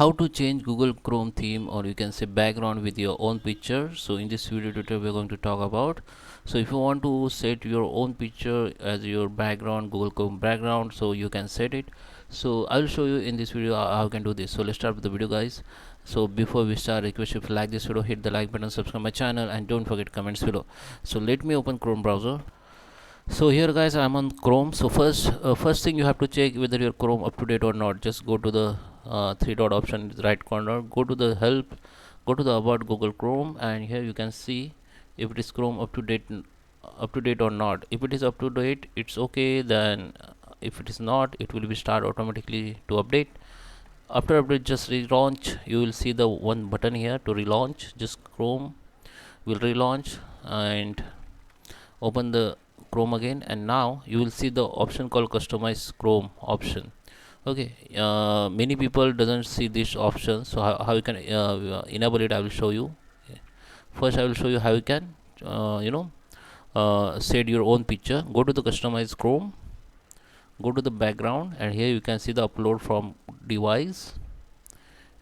how to change Google Chrome theme, or you can say background, with your own picture. So in this video tutorial we're going to talk about, so if you want to set your own picture as your background, Google Chrome background, so you can set it. So I'll show you in this video how you can do this. So let's start with the video, guys. So before we start, request you, if you like this video, hit the like button, subscribe my channel, and don't forget comments below. So let me open Chrome browser. So here, guys, I'm on Chrome. So first thing you have to check whether your Chrome up to date or not. Just go to the three dot option in the right corner, go to the help, go to the about Google Chrome, and here you can see if it is Chrome up to date or not. If it is up to date, it's okay. Then if it is not, it will be start automatically to update. After update, just relaunch. You will see the one button here to relaunch. Just Chrome will relaunch and open the Chrome again, and now you will see the option called customize Chrome option. Okay, many people doesn't see this option, so how you can enable it, I will show you. First I will show you how you can set your own picture. Go to the customize Chrome, go to the background, and here you can see the upload from device,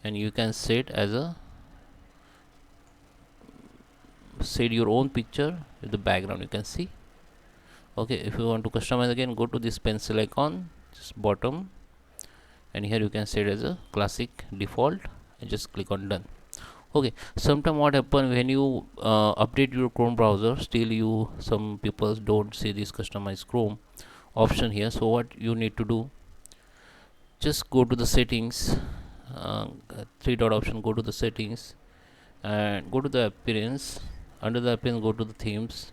and you can set as a set your own picture with the background, you can see. Okay, if you want to customize again, go to this pencil icon, just bottom, and here you can set as a classic default, and just click on done. Okay, sometime what happen when you update your Chrome browser, still some people don't see this customize Chrome option here. So what you need to do, just go to the settings, three dot option, go to the settings and go to the appearance. Under the appearance, go to the themes,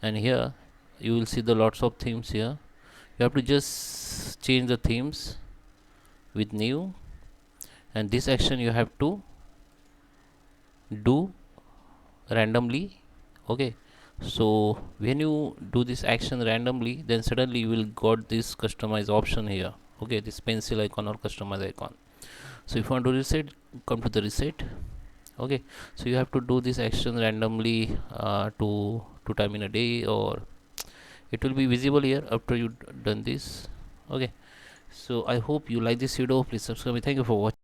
and here you will see the lots of themes here. You have to just change the themes with new, and this action you have to do randomly. Okay, so when you do this action randomly, then suddenly you will got this customize option here. Okay, this pencil icon or customize icon. So if you want to reset, come to the reset. Okay, so you have to do this action randomly two time in a day, or it will be visible here after you done this. Okay, so I hope you like this video. Please subscribe me. Thank you for watching.